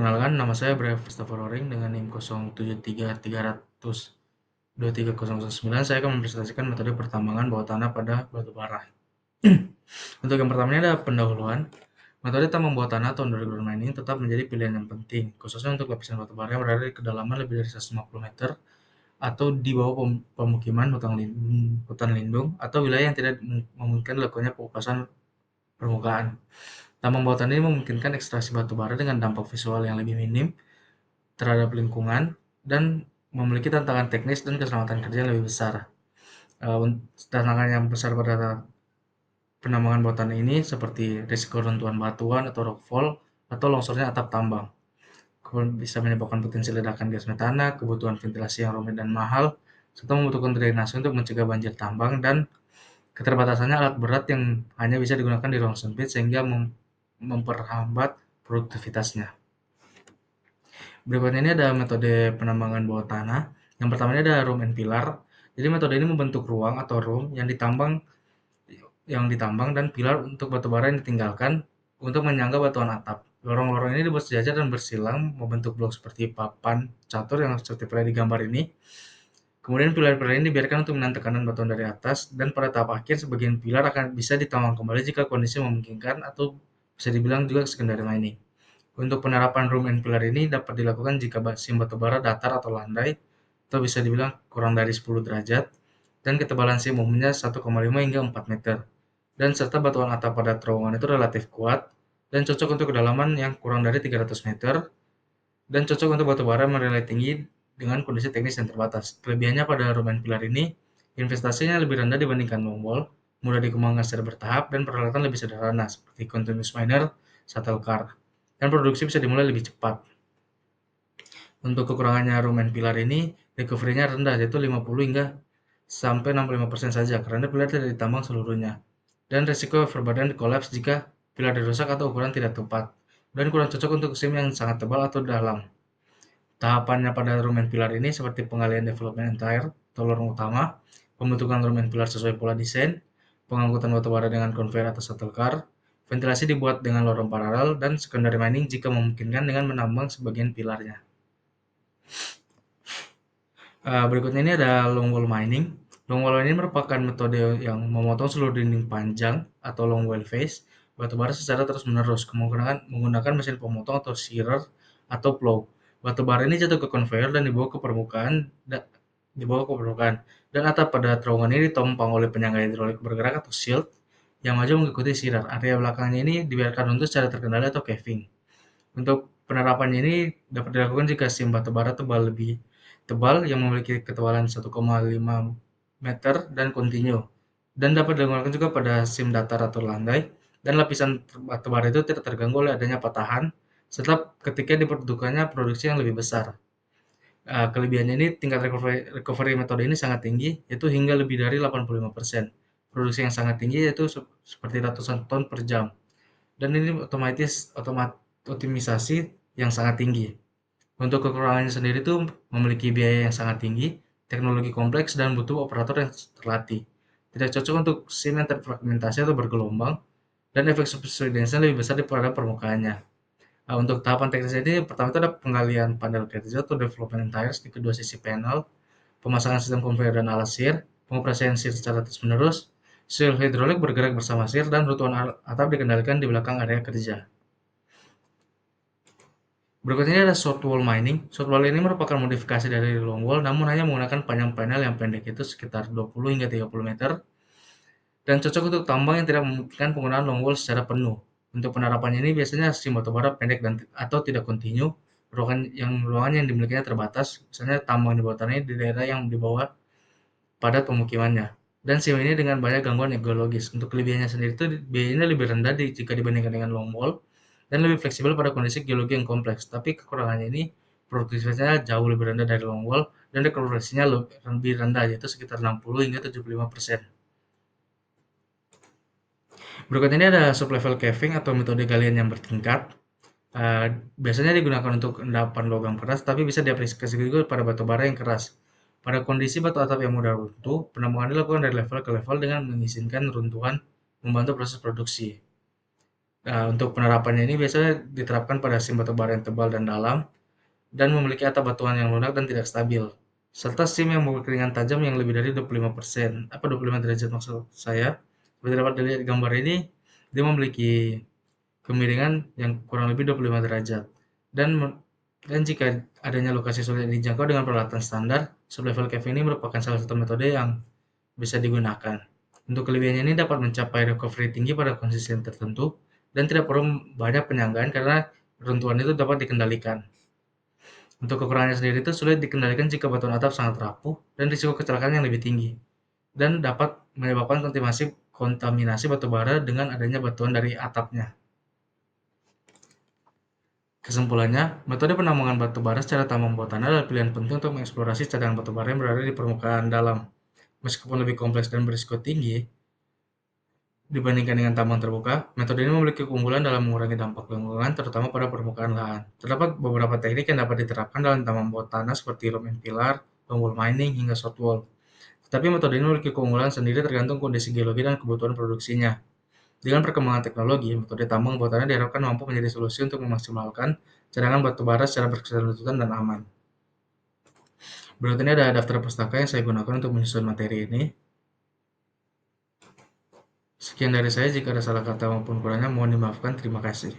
Perkenalkan, nama saya Brave Christopher Roring dengan NIM 0733002309. Saya akan mempresentasikan metode pertambangan bawah tanah pada batu bara. Untuk yang pertama ini ada pendahuluan. Metode tambang bawah tanah atau underground mining tetap menjadi pilihan yang penting, khususnya untuk lapisan batu bara yang berada di kedalaman lebih dari 150 meter atau di bawah pemukiman hutan lindung atau wilayah yang tidak memungkinkan dilakukannya pengupasan permukaan. Tambang bawah tanah ini memungkinkan ekstraksi batu bara dengan dampak visual yang lebih minim terhadap lingkungan dan memiliki tantangan teknis dan keselamatan kerja yang lebih besar. Tantangan yang besar pada penambangan bawah tanah ini seperti risiko runtuhan batuan atau rockfall atau longsornya atap tambang. Kemudian bisa menyebabkan potensi ledakan gas metana, kebutuhan ventilasi yang rumit dan mahal, serta membutuhkan drainase untuk mencegah banjir tambang dan keterbatasannya alat berat yang hanya bisa digunakan di ruang sempit sehingga memperhambat produktivitasnya. Berikutnya ini ada metode penambangan bawah tanah. Yang pertama ini ada room and pillar. Jadi metode ini membentuk ruang atau room yang ditambang dan pilar untuk batu bara yang ditinggalkan untuk menyangga batuan atap. Lorong-lorong ini dibuat sejajar dan bersilang membentuk blok seperti papan catur yang seperti pada di gambar ini. Kemudian pilar-pilar ini dibiarkan untuk menahan tekanan batuan dari atas dan pada tahap akhir sebagian pilar akan bisa ditambang kembali jika kondisi memungkinkan atau bisa dibilang juga secondary mining. Untuk penerapan room and pillar ini dapat dilakukan jika sim batu bara datar atau landai, atau bisa dibilang kurang dari 10 derajat, dan ketebalan sim umumnya 1,5 hingga 4 meter. Dan serta batuan atap pada terowongan itu relatif kuat, dan cocok untuk kedalaman yang kurang dari 300 meter, dan cocok untuk batu bara menilai tinggi dengan kondisi teknis yang terbatas. Kelebihannya pada room and pillar ini, investasinya lebih rendah dibandingkan long wall, mudah dikembangkan secara bertahap, dan peralatan lebih sederhana seperti continuous miner, shuttle car, dan produksi bisa dimulai lebih cepat. Untuk kekurangannya room and pillar ini, recovery-nya rendah, yaitu 50 hingga sampai 65% saja, karena pilar tidak ditambang seluruhnya. Dan risiko overburden collapse jika pilar dirusak atau ukuran tidak tepat, dan kurang cocok untuk sim yang sangat tebal atau dalam. Tahapannya pada room and pillar ini seperti penggalian development entire atau lorong utama, pembentukan room and pillar sesuai pola desain, pengangkutan batu bara dengan conveyor atau shuttle car, ventilasi dibuat dengan lorong paralel, dan secondary mining jika memungkinkan dengan menambang sebagian pilarnya. Berikutnya ini ada long wall mining. Long wall ini merupakan metode yang memotong seluruh dinding panjang atau long wall face batu bara secara terus-menerus menggunakan mesin pemotong atau shearer atau plow. Batu bara ini jatuh ke konveyor dan dibawa ke permukaan. Dan atap pada terowongan ini ditompang oleh penyangga hidrolik bergerak atau shield yang maju mengikuti shearer. Area belakangnya ini dibiarkan runtuh secara terkendali atau caving. Untuk penerapannya ini dapat dilakukan jika sim batu bara lebih tebal yang memiliki ketebalan 1,5 meter dan kontinu, dan dapat digunakan juga pada sim datar atau landai, dan lapisan batu bara itu tidak terganggu oleh adanya patahan setelah ketika diperuntukkannya produksi yang lebih besar. Kelebihannya ini tingkat recovery metode ini sangat tinggi, yaitu hingga lebih dari 85%. Produksi yang sangat tinggi yaitu seperti ratusan ton per jam, dan ini optimisasi yang sangat tinggi. Untuk kekurangannya sendiri itu memiliki biaya yang sangat tinggi, teknologi kompleks, dan butuh operator yang terlatih. Tidak cocok untuk SIM yang terfragmentasi atau bergelombang, dan efek subsidence lebih besar daripada permukaannya. Untuk tahapan teknis ini, pertama itu ada penggalian panel kerja atau development tires di kedua sisi panel, pemasangan sistem conveyor dan alat shear, pengoperasian shear secara terus-menerus, seal hidrolik bergerak bersama shear, dan runtuhan atap dikendalikan di belakang area kerja. Berikutnya ada short wall mining. Short wall ini merupakan modifikasi dari long wall, namun hanya menggunakan panjang panel yang pendek itu sekitar 20 hingga 30 meter, dan cocok untuk tambang yang tidak memungkinkan penggunaan long wall secara penuh. Untuk penerapannya ini biasanya sim batubara pendek dan atau tidak kontinu, ruangan yang dimilikinya terbatas, misalnya tambang di bawah tanah di daerah yang di bawah padat pemukimannya. Dan sim ini dengan banyak gangguan geologis. Untuk kelebihannya sendiri itu biayanya lebih rendah jika dibandingkan dengan long wall, dan lebih fleksibel pada kondisi geologi yang kompleks. Tapi kekurangannya ini produktivitasnya jauh lebih rendah dari long wall dan recovery-nya lebih rendah, yaitu sekitar 60 hingga 75%. Berikut ini ada sublevel caving atau metode galian yang bertingkat. Biasanya digunakan untuk endapan logam keras, tapi bisa diaplikasikan juga pada batu bara yang keras. Pada kondisi batu atap yang mudah runtuh, penambangan dilakukan dari level ke level dengan mengizinkan runtuhan membantu proses produksi. Nah, untuk penerapannya ini biasanya diterapkan pada sim batubara yang tebal dan dalam, dan memiliki atap batuan yang lunak dan tidak stabil. Serta SIM yang berkeringat tajam yang lebih dari 25%, 25 derajat maksud saya. Seperti dapat dilihat di gambar ini, dia memiliki kemiringan yang kurang lebih 25 derajat. Dan dan jika adanya lokasi sulit dijangkau dengan peralatan standar, sub-level cave ini merupakan salah satu metode yang bisa digunakan. Untuk kelebihannya ini dapat mencapai recovery tinggi pada konsisten tertentu dan tidak perlu banyak penyanggaan karena runtuhan itu dapat dikendalikan. Untuk kekurangannya sendiri itu sulit dikendalikan jika batuan atap sangat rapuh dan risiko kecelakaan yang lebih tinggi, dan dapat menyebabkan kontaminasi batu bara dengan adanya batuan dari atapnya. Kesimpulannya, metode penambangan batu bara secara tambang bawah tanah adalah pilihan penting untuk mengeksplorasi cadangan batu bara yang berada di permukaan dalam. Meskipun lebih kompleks dan berisiko tinggi dibandingkan dengan tambang terbuka, metode ini memiliki keunggulan dalam mengurangi dampak lingkungan, terutama pada permukaan lahan. Terdapat beberapa teknik yang dapat diterapkan dalam tambang bawah tanah seperti loam and pillar, long wall mining, hingga short wall. Tetapi metode ini memiliki keunggulan sendiri tergantung kondisi geologi dan kebutuhan produksinya. Dengan perkembangan teknologi, metode tambang bawah tanah diharapkan mampu menjadi solusi untuk memaksimalkan cadangan batu bara secara berkelanjutan dan aman. Berikut ini ada daftar pustaka yang saya gunakan untuk menyusun materi ini. Sekian dari saya, jika ada salah kata maupun kurangnya mohon dimaafkan. Terima kasih.